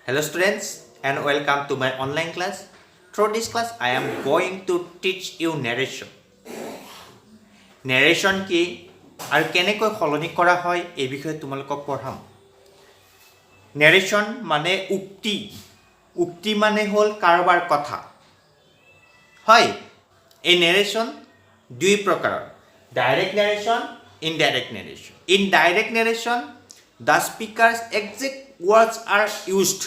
Hello students and welcome to my online class. Through this class I am going to teach you narration. Narration কি আৰু কেনেকৈ সলনি কৰা হয় এই বিষয়ে তোমালোকক পঢ়াম। Narration মানে উক্তি। উক্তি মানে হল কাৰোবাৰ কথা। হয় এই narration দুই প্ৰকাৰৰ। Direct narration, indirect narration. In direct narration the speaker's exact words are used.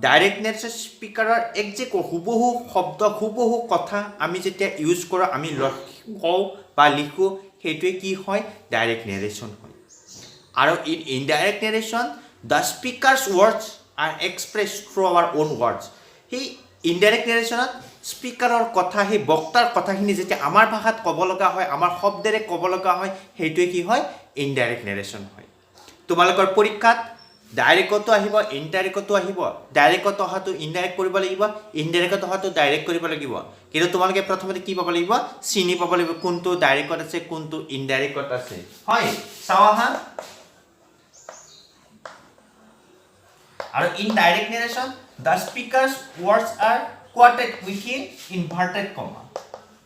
Direct narration speakerer exact হুবহু শব্দ হুবহু কথা আমি যেতিয়া ইউজ কৰো আমি কও বা লিখো সেইটোৱে কি হয় ডাইৰেক্ট নেৰেশ্যন হয় আৰু in indirect narration the speaker's words are expressed through our own words. সেই ইনডাইৰেক্ট নেৰেশ্যনত স্পিকাৰৰ কথা সেই বক্তাৰ কথাখিনি যেতিয়া আমাৰ ভাষাত ক'ব লগা হয় আমাৰ শব্দেৰে ক'ব লগা হয় সেইটোৱে কি হয় ইনডাইৰেক্ট নেৰেশ্যন হয়। তোমালোকৰ পৰীক্ষাত ডাইৰেক্টটো আহিব ইনডাইৰেক্টটো আহিব ডাইৰেক্টটো অহাটো ইনডাইৰেক্ট কৰিব লাগিব ইনডাইৰেক্ট অহাটো ডাইৰেক্ট কৰিব লাগিব কিন্তু তোমালোকে প্ৰথমতে কি পাব লাগিব চিনি পাব লাগিব কোনটো ডাইৰেক্টত আছে কোনটো ইনডাইৰেক্টত আছে হয় চাওহা আৰু in direct narration the speaker's words are quoted within inverted comma.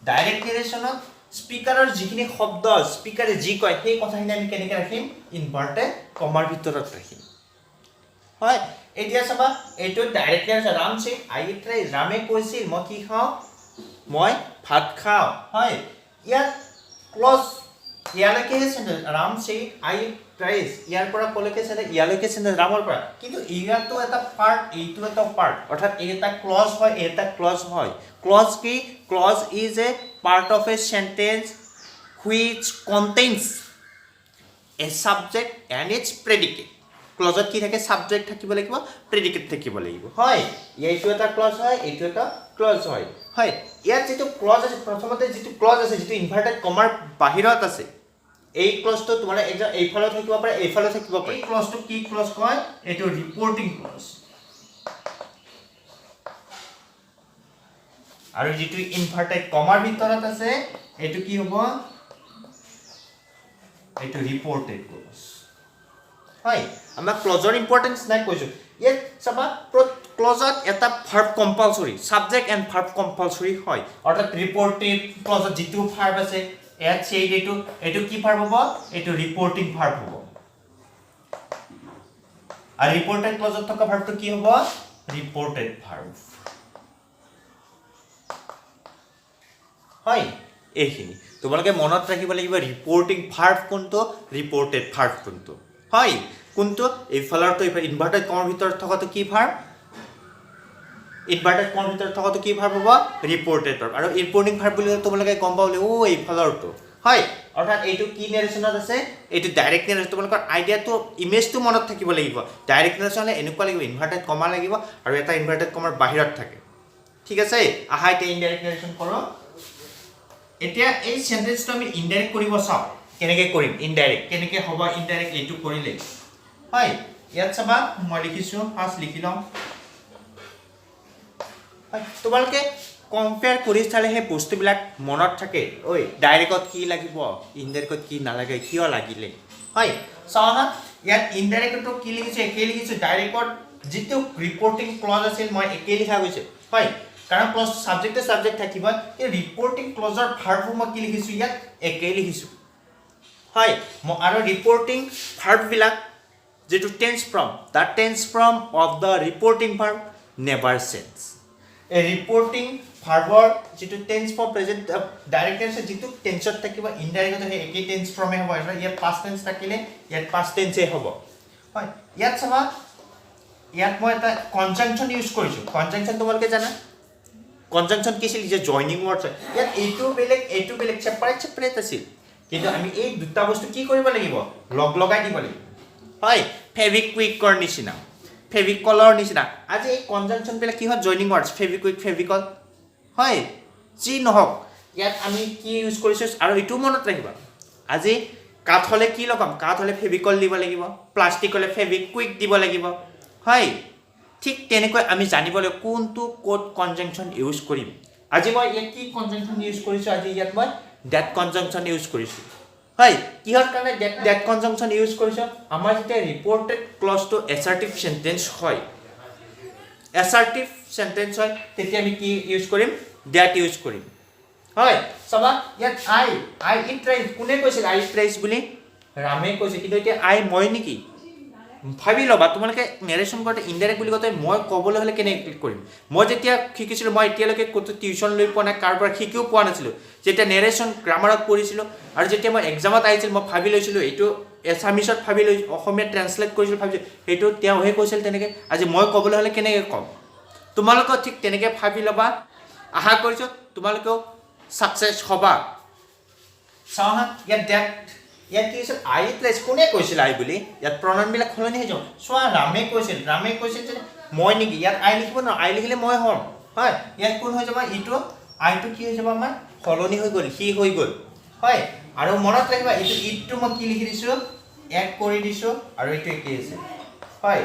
Direct নেৰেশ্যনত স্পিকাৰৰ যিখিনি শব্দ স্পিকাৰে যি কয় সেই কথাখিনি আমি কেনেকৈ ৰাখিম ইনভাৰ্টেড কমাৰ ভিতৰত ৰাখিম হয় এতিয়া চাবা এইটো ডাইৰেক্ট নেৰেশ্যন ৰাম সে আইত্ৰে ৰামে কৈছিল মই কি খাও মই ভাত খাও হয় ইয়াত ক্লজ ইয়ালৈকে আছে ৰাম সে আই ট্ৰাইজ ইয়াৰ পৰা কলৈকে আছে ইয়ালৈকে আছে ৰামৰ পৰা কিন্তু ইয়াতো এটা পাৰ্ট এইটো এটা পাৰ্ট অৰ্থাৎ এটা ক্লজ হয় এটা ক্লজ হয় ক্লজ কি clause is a part of a sentence which contains a subject and its predicate. Clause কি থাকে subject থাকিব লাগিব predicate থাকিব লাগিব হয় এইটো এটা clause হয় এইটো এটা clause হয় হয় ইয়াত যেটো clause আছে প্ৰথমতে যেটো clause আছে যেটো ইনভাৰ্টেড কমাৰ বাহিৰত আছে এই clause টো তোমাৰ এই ফালে থাকিব পাৰে এই ফালে থাকিব পাৰে এই clause টো কি clause কয় এটো ৰিপৰ্টিং clause আৰু যেটো ইনভাৰ্টেড কমাৰ ভিতৰত আছে এটো কি হ'ব এটো ৰিপৰ্টেড ক্লজ হয় আমাৰ ক্লজৰ ইম্পৰ্টেন্স নাই কৈছো ইয়াত চাবা ক্লজত এটা verb compulsory subject and verb compulsory হয় অৰ্থাৎ ৰিপৰ্টেড ক্লজত যেটো ভাৰ্ব আছে এট সেই এটো কি ভাৰ্ব হ'ব এটো ৰিপৰ্টিং ভাৰ্ব হ'ব আৰু ৰিপৰ্টেড ক্লজত থকা ভাৰ্বটো কি হ'ব ৰিপৰ্টেড ভাৰ্ব হয় এইখিনি তোমালোকে মনত ৰাখিব লাগিব ৰিপৰ্টিং ভাৰ্ব কোনটো ৰিপৰ্টেড ভাৰ্ব কোনটো হয় কোনটো এই ফলাৰটো ইনভাৰ্টেড কমাৰ ভিতৰত থকাটো কি ভাৰ্ব ইনভাৰ্টেড কমাৰ ভিতৰত থকাটো কি ভাৰ্ব হ'ব ৰিপৰ্টেড ভাৰ্ব আৰু ৰিপৰ্টিং ভাৰ্ব বুলি তোমালোকে গম পাবলৈ ও এই ফলাৰটো হয় অৰ্থাৎ এইটো কি নেৰেশ্যনত আছে এইটো ডাইৰেক্ট নেৰেশ্যন তোমালোকৰ আইডিয়াটো ইমেজটো মনত থাকিব লাগিব ডাইৰেক্ট নেৰেশ্যনলে এনেকুৱা লাগিব ইনভাৰ্টেড কমা লাগিব আৰু এটা ইনভাৰ্টেড কমাৰ বাহিৰত থাকে ঠিক আছে আহা এতিয়া ইনডাইৰেক্ট নেৰেশ্যন কৰক এতিয়া এই সেন্টেন্সটো আমি ইনডাইৰেক্ট কৰিব চাও কেনেকৈ কৰিম ইনডাইৰেক্ট কেনেকৈ হ'ব ইনডাইৰেক্ট এইটো কৰিলে হয় ইয়াত চাবা মই লিখিছো ফাৰ্স্ট লিখি লম হয় তোমালোকে কম্পেয়াৰ কৰি চালে হে বস্তুবিলাক মনত থাকে ঐ ডাইৰেক্টত কি লাগিব ইনডাইৰেক্টত কি নালাগে কিয় লাগিলে হয় চাওনা ইয়াত ইনডাইৰেক্টটো কি লিখিছে একে লিখিছে ডাইৰেক্টত যেটো ৰিপৰ্টিং ক্লজ আছিল মই একে লিখা গৈছে হয় কাৰণ ক্লজ সাবজেক্ট থাকিব এই ৰিপৰ্টিং ক্লজৰ ভাৰ্ব মই কি লিখিছো ইয়াত একে লিখিছো হয় আৰু ৰিপৰ্টিং ভাৰ্ব বিলাক যেটো tense from da tense from of the reporting verb never change এই ৰিপৰ্টিং ভাৰ্বৰ যেটো tense from present direct tense যেটো টেন্সত থাকিব ইনডাইৰেক্টত হে একে টেন্স ফ্ৰমে হ'ব ইয়াত পাষ্ট টেন্স থাকিলে ইয়াত পাষ্ট টেন্সে হ'ব হয় ইয়াত চাবা ইয়াত মই এটা কনজাংচন ইউজ কৰিছো কনজাংচন তোমালোকে জানা কনজাংচন কি আছিল যে জয়নিং ওয়াৰ্ডস ইয়াত এইটো বেলেগ সেপাৰেট আছিল কিন্তু আমি এই দুটা বস্তু কি কৰিব লাগিব লগাই দিব লাগিব হয় ফেভিকুইকৰ নিচিনা ফেভিকলৰ নিচিনা আজি এই কনজাংচন বেলেগ কি হয় জয়নিং ওয়াৰ্ডস ফেভিকুইক ফেভিকল হয় যি নহক ইয়াত আমি কি ইউজ কৰিছো আৰু এইটো মনত ৰাখিবা আজি কাঠ হলে কি লগাম কাঠ হলে ফেভিকল দিব লাগিব প্লাষ্টিক হলে ফেভিকুইক দিব লাগিব হয় ঠিক তেনেকৈ আমি জানিবলৈ কোনটো কোড কনজাংচন ইউজ কৰিম আজি মই ইয়াত কি কনজাংচন ইউজ কৰিছো আজি ইয়াত মই দ্যাট কনজাংচন ইউজ কৰিছো হয় কিহৰ কাৰণে ডেট কনজাংচন ইউজ কৰিছো আমাৰ যেতিয়া ৰিপৰ্টেড ক্লজটো এছাৰ্টিভ সেন্টেন্স হয় এছাৰ্টিভ সেন্টেন্স হয় তেতিয়া আমি কি ইউজ কৰিম ডেট ইউজ কৰিম হয় চাবা ইয়াত আই ইট ৰাইজ কোনে কৈছিল আই ইট ৰাইজ বুলি ৰামে কৈছে কিন্তু এতিয়া আই মই নেকি ভাবি ল'বা তোমালোকে নেৰেশ্যন কৰোঁতে ইনডাইৰেক্ট বুলি কওঁতে মই ক'বলৈ হ'লে কেনেকৈ ক্লিক কৰিম মই যেতিয়া শিকিছিলোঁ মই এতিয়ালৈকে ক'তো টিউশ্যন লৈ পোৱা নাই কাৰোবাৰ পৰা শিকিও পোৱা নাছিলোঁ যেতিয়া নেৰেশ্যন গ্ৰামাৰত পঢ়িছিলোঁ আৰু যেতিয়া মই এক্সামত আহিছিল মই ভাবি লৈছিলোঁ এইটো এছামিছত ভাবি লৈ অসমীয়াত ট্ৰেঞ্চলেট কৰিছিলোঁ ভাবিছোঁ সেইটো তেওঁহে কৈছিল তেনেকৈ আজি মই ক'বলৈ হ'লে কেনেকৈ ক'ম তোমালোকেও ঠিক তেনেকৈ ভাবি ল'বা আশা কৰিছোঁ তোমালোকেও ছাকচেছ হ'বা চাওঁ হা ইয়াত কি হৈছিল আই প্লেছ কোনে কৈছিল আই বুলি ইয়াত প্ৰণামবিলাক সলনি হৈ যাব চোৱা ৰামে কৈছিল যে মই নেকি ইয়াত আই লিখিব ন আই লিখিলে মই হ'ম হয় ইয়াত কোন হৈ যাব ইটো আইটো কি হৈ যাব আমাৰ সলনি হৈ গ'ল সি হৈ গ'ল হয় আৰু মনত ৰাখিবা ইটো মই কি লিখি দিছোঁ এক কৰি দিছোঁ আৰু এইটো একেই আছে হয়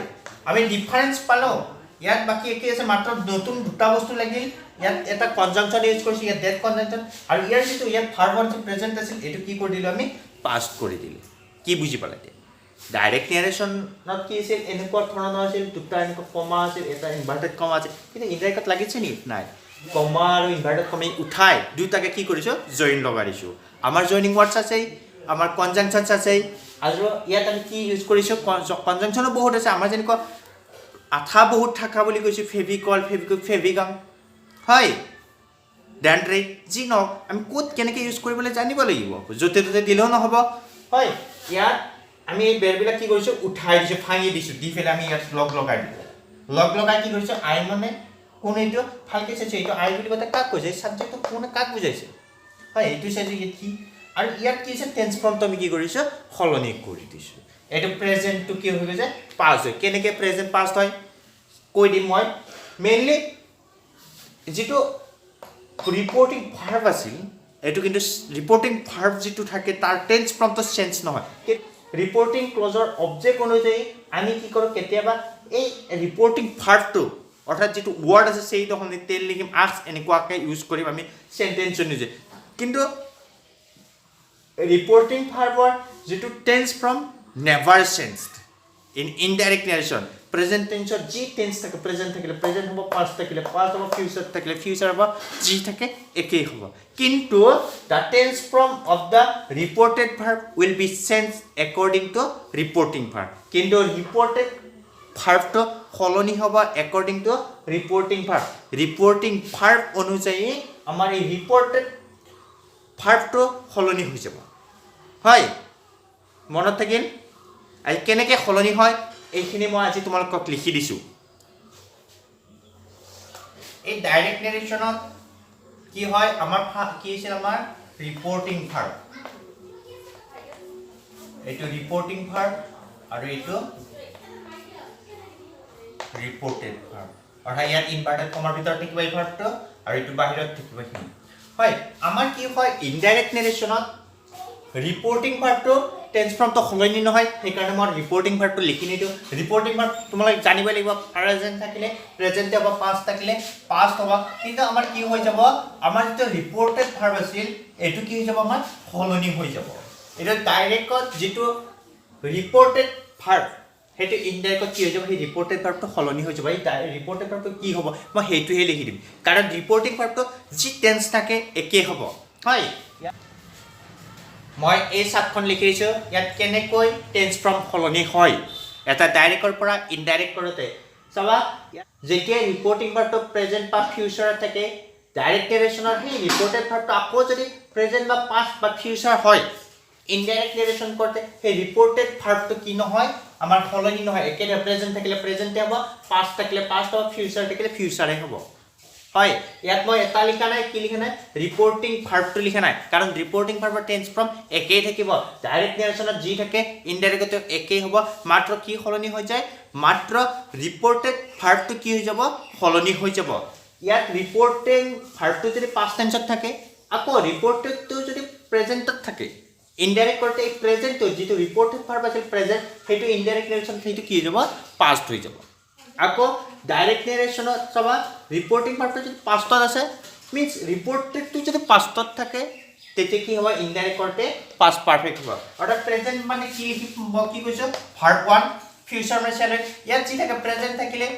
আমি ডিফাৰেঞ্চ পালোঁ ইয়াত বাকী একেই আছে মাত্ৰ নতুন দুটা বস্তু লাগিল ইয়াত এটা কনজাংচন ইউজ কৰিছোঁ ইয়াত ডেট কনজাংচন আৰু ইয়াৰ যিটো ইয়াত ভাৰ্বৰ যে প্ৰেজেণ্ট আছিল এইটো কি কৰি দিলোঁ আমি পাষ্ট কৰি দিলোঁ কি বুজি পালে এতিয়া ডাইৰেক্ট নেৰেশ্যনত কি আছিল এনেকুৱা ধৰণৰ আছিল দুটা এনেকুৱা কমা আছিল এটা ইনভাৰ্টেড কমা আছিল কিন্তু ইনডাইৰেক্টত লাগিছে নেকি নাই কমা আৰু ইনভাৰ্টেড কমা উঠাই দুটাকে কি কৰিছোঁ জইন লগাই দিছোঁ আমাৰ জইনিং ৱাৰ্ডছ আছেই আমাৰ কনজাংচনছ আছেই আৰু ইয়াত আমি কি ইউজ কৰিছোঁ কনজাংচনো বহুত আছে আমাৰ যেনেকুৱা আঠা বহুত থকা বুলি কৈছোঁ ফেভিকল ফেভিগাম হয় ডেণ্ড্ৰেট যি নহওক আমি ক'ত কেনেকৈ ইউজ কৰিবলৈ জানিব লাগিব য'তে ত'তে দিলেও নহ'ব হয় ইয়াত আমি এই বেৰবিলাক কি কৰিছোঁ উঠাই দিছোঁ ভাঙি দিছোঁ দি পেলাই আমি ইয়াত লগ লগাই কি কৰিছোঁ আই মানে কোন এইটো ভালকৈ চাইছোঁ এইটো আই বুলি কওঁতে কাক কৈছে এই ছাবজেক্টটো কোনে কাক বুজাইছে হয় এইটো চাইছোঁ ইয়াত কি আৰু ইয়াত কি হৈছে টেন্স ফৰ্মটো আমি কি কৰিছোঁ সলনি কৰি দিছোঁ এইটো প্ৰেজেণ্টটো কি হৈ গৈছে পাষ্ট হয় কেনেকৈ প্ৰেজেণ্ট পাষ্ট হয় কৈ দিম মই মেইনলি যিটো ৰিপৰ্টিং ভাৰ্ব আছিল এইটো কিন্তু ৰিপৰ্টিং ভাৰ্ব যিটো থাকে তাৰ টেন্স ফৰ্মটো চেঞ্জ নহয় ৰিপৰ্টিং ক্লজৰ অবজেক্ট অনুযায়ী আমি কি কৰোঁ কেতিয়াবা এই ৰিপৰ্টিং ভাৰ্বটো অৰ্থাৎ যিটো ৱৰ্ড আছে সেইটো সলনি তেল লিখিম আক্স এনেকুৱাকৈ ইউজ কৰিম আমি চেণ্টেন্স অনুযায়ী কিন্তু ৰিপৰ্টিং ভাৰ্বৰ যিটো tense form never changed in indirect narration present টেন্সত যি টেন্স থাকে প্ৰেজেণ্ট থাকিলে প্ৰেজেণ্ট হ'ব পাষ্ট থাকিলে পাষ্ট হ'ব ফিউচাৰ থাকিলে ফিউচাৰ হ'ব যি থাকে একেই হ'ব কিন্তু the tense form of the reported verb will be change according to reporting verb কিন্তু ৰিপৰ্টেড ভাৰ্বটো সলনি হ'ব একৰ্ডিং টু ৰিপৰ্টিং ভাৰ্ব অনুযায়ী আমাৰ এই ৰিপৰ্টেড ভাৰ্বটো সলনি হৈ যাব হয় মনত থাকিল আজি কেনেকৈ সলনি হয় এইখিনি মই আজি তোমালোকক লিখি দিছোঁ এই ডাইৰেক্ট নেৰেশ্যনত কি হয় আমাৰ কি আছিল আমাৰ ৰিপৰ্টিং ভাৰ্ব এইটো ৰিপৰ্টিং ভাৰ্ব আৰু এইটো ৰিপৰ্টেড ভাৰ্ব অৰ্থাৎ ইয়াত ইনভাৰ্টেড কমাৰ ভিতৰত থাকিব এই ভাৰ্বটো আৰু এইটো বাহিৰত থাকিব এইখিনি হয় আমাৰ কি হয় ইনডাইৰেক্ট নেৰেশ্যনত ৰিপৰ্টিং ভাৰ্বটো টেন্স ফৰ্মটো সলনি নহয় সেইকাৰণে মই ৰিপৰ্টিং ভাৰ্বটো লিখি নিদিওঁ ৰিপৰ্টিং ভাৰ্ব তোমালোকে জানিব লাগিব প্ৰেজেণ্ট থাকিলে প্ৰেজেণ্ট হ'ব পাষ্ট থাকিলে পাষ্ট হ'ব কিন্তু আমাৰ কি হৈ যাব আমাৰ যিটো ৰিপৰ্টেড ভাৰ্ব আছিল এইটো কি হৈ যাব আমাৰ সলনি হৈ যাব এইটো ডাইৰেক্টত যিটো ৰিপৰ্টেড ভাৰ্ব সেইটো ইনডাইৰেক্টত কি হৈ যাব সেই ৰিপৰ্টেড ভাৰ্বটো সলনি হৈ যাব এই ৰিপৰ্টেড ভাৰ্বটো কি হ'ব মই সেইটোহে লিখি দিম কাৰণ ৰিপৰ্টিং ভাৰ্বটো যি টেন্স থাকে একেই হ'ব হয় মই এই চাৰ্টখন লিখি দিছোঁ ইয়াত কেনেকৈ টেন্স ফৰ্ম সলনি হয় এটা ডাইৰেক্টৰ পৰা ইনডাইৰেক্ট কৰোঁতে চাবা যেতিয়া ৰিপৰ্টিং ভাৰ্বটো প্ৰেজেণ্ট বা ফিউচাৰত থাকে ডাইৰেক্ট নেৰেশ্যনৰ সেই ৰিপৰ্টেড ভাৰ্বটো আকৌ যদি প্ৰেজেণ্ট বা পাষ্ট বা ফিউচাৰ হয় ইনডাইৰেক্ট নেৰেশ্যন কৰোঁতে সেই ৰিপৰ্টেড ভাৰ্বটো কি নহয় আমাৰ সলনি নহয় একেদৰে প্ৰেজেণ্ট থাকিলে প্ৰেজেণ্টে হ'ব পাষ্ট থাকিলে পাষ্ট হ'ব ফিউচাৰ থাকিলে ফিউচাৰে হ'ব হয় ইয়াত মই এটা লিখা নাই কি লিখা নাই ৰিপৰ্টিং ভাৰ্বটো লিখা নাই কাৰণ ৰিপৰ্টিং ভাৰ্বৰ টেন্স ফৰ্ম একেই থাকিব ডাইৰেক্ট নেৰেশ্যনত যি থাকে ইনডাইৰেক্টত একেই হ'ব মাত্ৰ কি সলনি হৈ যায় মাত্ৰ ৰিপৰ্টেড ভাৰ্বটো কি হৈ যাব সলনি হৈ যাব ইয়াত ৰিপৰ্টিং ভাৰ্বটো যদি পাষ্ট টেন্সত থাকে আকৌ ৰিপৰ্টেডটো যদি প্ৰেজেণ্টত থাকে ইনডাইৰেক্ট কৰোঁতে এই প্ৰেজেণ্টটো যিটো ৰিপৰ্টেড ভাৰ্ব আছিল প্ৰেজেণ্ট সেইটো ইনডাইৰেক্ট নেৰেশ্যন সেইটো কি হৈ যাব পাষ্ট হৈ যাব আকৌ ডাইৰেক্ট নেৰেশ্যনত চাবা ৰিপৰ্টিং ভাৰ্বটো যদি পাষ্টত আছে মিনছ ৰিপৰ্টেডটো যদি পাষ্টত থাকে তেতিয়া কি হ'ব ইনডাইৰেক্ট কৰতে past perfect হ'ব অৰ্থাৎ প্ৰেজেন্ট মানে কি লিখিব কি কৈছো verb 1 ফিউচাৰ মানে চেলে ইয়াত যি থাকে প্ৰেজেন্ট থাকিলে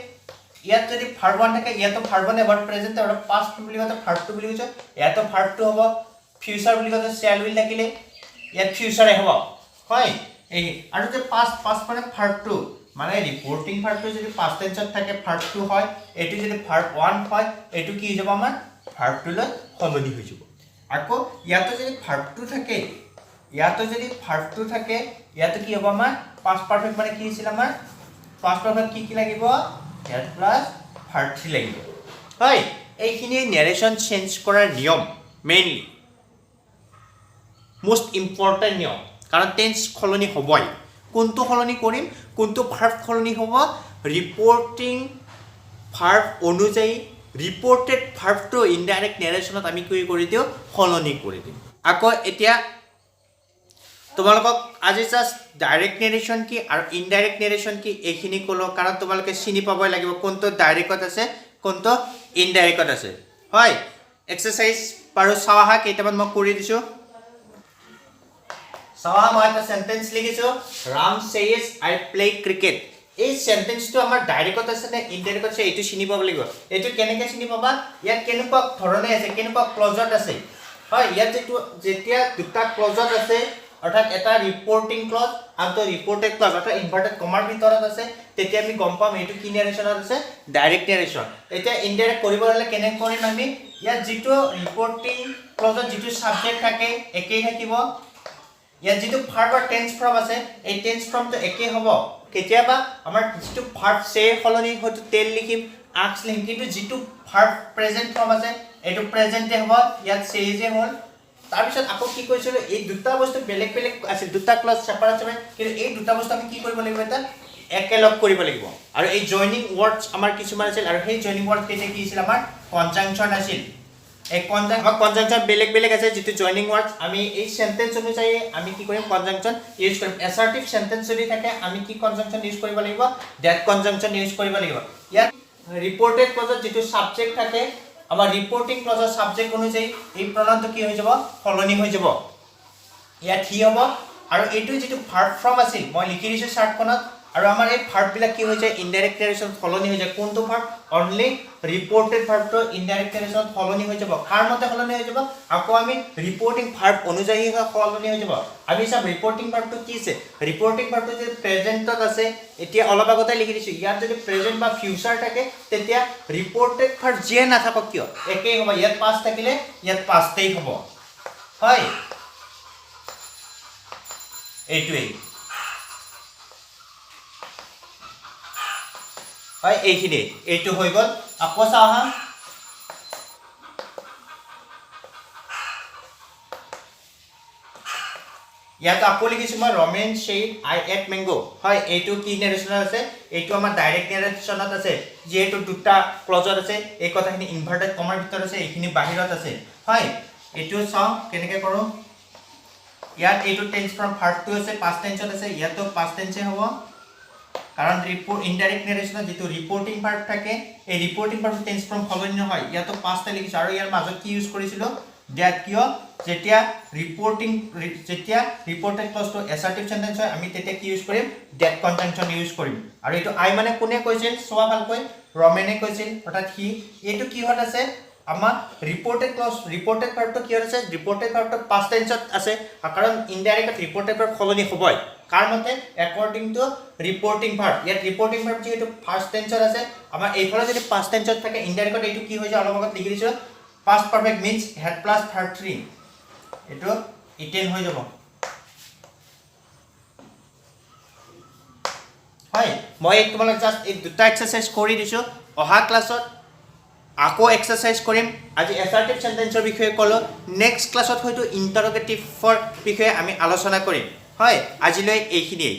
ইয়াত যদি verb 1 থাকে ইয়াতো verb 1 এবাৰ প্ৰেজেন্ট আৰু past বুলি কথা verb 2 বুলি কৈছো ইয়াতো verb 2 হ'ব ফিউচাৰ বুলি কথা shall will থাকিলে ইয়াত ফিউচাৰে হ'ব হয় এই আৰু যে past মানে verb 2 মানে ৰিপোৰ্টিং ভাৰ্বটো যদি past টেন্সত থাকে verb 2 হয় এটো যদি verb 1 হয় এটো কি হৈ যাব আমাৰ verb 2 লৈ সলনি হৈ যাব আকৌ ইয়াতো যদি verb 2 থাকে ইয়াতো যদি verb 2 থাকে ইয়াতো কি হ'ব আমাৰ past perfect মানে কি আছিল আমাৰ past perfect কি লাগিব ইয়াত প্লাস verb 3 লাগিব হয় এইখিনি নাৰেশন চেঞ্জ কৰাৰ নিয়ম মেইনলি মোস্ট ইম্পৰ্টেন্ট নিয়ম কাৰণ টেন্স সলনি হ'বই কোনটো সলনি কৰিম কোনটো ভাৰ্ব সলনি হ'ব ৰিপোৰ্টিং ভাৰ্ব অনুযায়ী ৰিপোৰ্টেড ভাৰ্বটো ইনডাইৰেক্ট নাৰেশনত আমি কি কৰি দিও সলনি কৰি দিম আকৌ এতিয়া তোমালোকক আজি জাস্ট ডাইৰেক্ট নাৰেশন কি আৰু ইনডাইৰেক্ট নাৰেশন কি এইখিনি কলো কাৰণ তোমালোকে চিনি পাবই লাগিব কোনটো ডাইৰেক্টত আছে কোনটো ইনডাইৰেক্টত আছে হয় এক্সাৰসাইজ পাৰো চাওহা কেইটামান মই কৰি দিছো চাওহা মই এটা সেন্টেন্স লিখিছো Ram says I play cricket এই সেন্টেন্সটো আমাৰ ডাইৰেক্টত আছে নে ইনডাইৰেক্টত আছে এটো চিনি পাব লাগিব এটো কেনেকৈ চিনি পাবা ইয়াত কেনেকুৱা ধৰণে আছে কেনেকুৱা ক্লজত আছে হয় ইয়াত যেতিয়া দুটা ক্লজত আছে অৰ্থাৎ এটা ৰিপোৰ্টিং ক্লজ আৰু ৰিপোৰ্টেড ক্লজ অৰ্থাৎ ইনভাৰ্টেড কমাৰ ভিতৰত আছে তেতিয়া আমি গম পাম এটো কি নাৰেশনত আছে ডাইৰেক্ট নাৰেশন এতিয়া ইনডাইৰেক্ট কৰিব হলে কেনে কৰিম আমি ইয়াত যেটো ৰিপোৰ্টিং ক্লজত যেটো সাবজেক্ট থাকে একেই থাকিব ইয়াত যেটো ভাৰ্ব আৰু টেন্স ফৰ্ম আছে এই টেন্স ফৰ্মটো একেই হ'ব কেতিয়াবা আমাৰ যেটো ভার্ব সে সলনি হয়তো টেল লিখিম আক্স লিখিম কিন্তু যেটো ভার্ব প্ৰেজেন্ট ফৰ্ম আছে এটো প্ৰেজেন্টে হ'ব ইয়াত সেজে হ'ল তাৰ পিছত আকৌ কি কৈছিল এই দুটা বস্তু বেলেগ বেলেগ আছে দুটা ক্লজ সেপাৰেট আছে কিন্তু এই দুটা বস্তু আমি কি কৰিব লাগিব এটা একেলগ কৰিব লাগিব আৰু এই জয়নিং ওয়াৰ্ডস আমাৰ কিছুমান আছিল আৰু সেই জয়নিং ওয়াৰ্ড কেতে কি আছিল আমাৰ কনজাংচন আছিল এই কনজাংচন বেলেগ বেলেগ আছে যেটো জয়নিং ওয়াৰ্ডস আমি এই সেন্টেন্স অনুযায়ী আমি কি কৰিম কনজাংচন ইউজ কৰিম অ্যাসাৰ্টিভ সেন্টেন্স যদি থাকে আমি কি কনজাংচন ইউজ কৰিব লাগিব দ্যাট কনজাংচন ইউজ কৰিব লাগিব ইয়াত ৰিপোৰ্টেড ক্লজত যেটো সাবজেক্ট থাকে আমাৰ ৰিপোৰ্টিং ক্লজৰ সাবজেক্ট অনুযায়ী এই প্ৰনাউনটো কি হৈ যাব সলনি হৈ যাব ইয়াত কি হ'ব আৰু এইটো যেটো ভাৰ্ব ফৰ্ম আছিল মই লিখি দিছো চাৰ্টখনত আৰু আমাৰ এই ভাৰ্ব বিলাক কি হৈ যায় ইনডাইৰেক্ট নাৰেশন সলনি হৈ যায় কোনটো ভাৰ্ব অনলি ৰিপোৰ্টেড ভাৰ্বটো ইনডাইৰেক্ট নাৰেশন সলনি হৈ যাব কাৰ মতে সলনি হৈ যাব আকৌ আমি ৰিপোৰ্টিং ভাৰ্ব অনুযায়ী সলনি হৈ যাব আমি সব ৰিপোৰ্টিং ভাৰ্বটো কি আছে ৰিপোৰ্টিং ভাৰ্বটো যে প্ৰেজেন্টত আছে এতিয়া অলপ আগতে লিখি দিছো ইয়াত যদি প্ৰেজেন্ট বা ফিউচাৰ থাকে তেতিয়া ৰিপোৰ্টেড ভার্ব যে নাথাকক কিয় একেই হ'ব ইয়াত পাস্ট থাকিলে ইয়াত পাস্টেই হ'ব হয় এইটোৱেই হয় এইখিনি এইটো হৈ গল আকৌ চাওহা ইয়াত আকৌ লিখিছো মই Romen said I ate mango হয় এইটো কি নাৰেশনত আছে এইটো আমাৰ ডাইৰেক্ট নাৰেশনত আছে যেটো দুটা ক্লজত আছে এই কথাখিনি ইনভাৰ্টেড কমাৰ ভিতৰত আছে এইখিনি বাহিৰত আছে হয় এইটো চাও কেনেকৈ কৰো ইয়াত এইটো টেন্স ফ্ৰম ভার্ব 2 আছে পাস্ট টেন্সত আছে ইয়াতো পাস্ট টেন্সে হ'ব কাৰণ ৰিপোৰ্ট ইনডাইৰেক্ট নাৰেশনত যেটো ৰিপোৰ্টিং ভাৰ্ব থাকে এই ৰিপোৰ্টিং ভাৰ্ব টেন্স ফ্ৰম সলনি নহয় ইয়াতো পাস্টে লিখিছো আৰু ইয়াৰ মাজত কি ইউজ কৰিছিলো দ্যাট কিয় যেতিয়া ৰিপোৰ্টেড ক্লজটো অ্যাসাৰ্টিভ সেন্টেন্স হয় আমি তেতিয়া কি ইউজ কৰিম দ্যাট কনজাংচন ইউজ কৰিম আৰু এইটো আই মানে কোনে কৈছিল সোৱা ভালকৈ ৰমেনে কৈছিল অৰ্থাৎ হি এইটো কি হত আছে আমাৰ ৰিপোৰ্টেড ক্লজ ৰিপোৰ্টেড ভাৰ্বটো কি আছে ৰিপোৰ্টেড ভাৰ্বটো পাস্ট টেন্সত আছে কাৰণ ইনডাইৰেক্ট ৰিপোৰ্টেড ভাৰ্ব সলনি হ'বই কাৰ মতে অ্যাকৰ্ডিং টু ৰিপোৰ্টিং ভাৰ্ব ইয়াত ৰিপোৰ্টিং ভাৰ্ব যেটো ফাৰ্স্ট টেন্সত আছে আমাৰ এইফালে যদি পাস্ট টেন্সত থাকে ইনডাইৰেক্ট এইটো কি হৈ যায় অলপ আগত লিখি দিছো past perfect means had plus verb 3 এটো ইটেন হৈ যাব হয় মই তোমালোক জাস্ট এই দুটা এক্সারসাইজ কৰি দিছো অহা ক্লাছত আকৌ এক্সাৰসাইজ কৰিম আজি অ্যাসাৰ্টিভ সেন্টেন্সৰ বিষয়ে কলো নেক্সট ক্লাছত হয়তো ইন্টাৰোগেটিভৰ বিষয়ে আমি আলোচনা কৰিম হয় আজিলৈ এইখিনিয়ে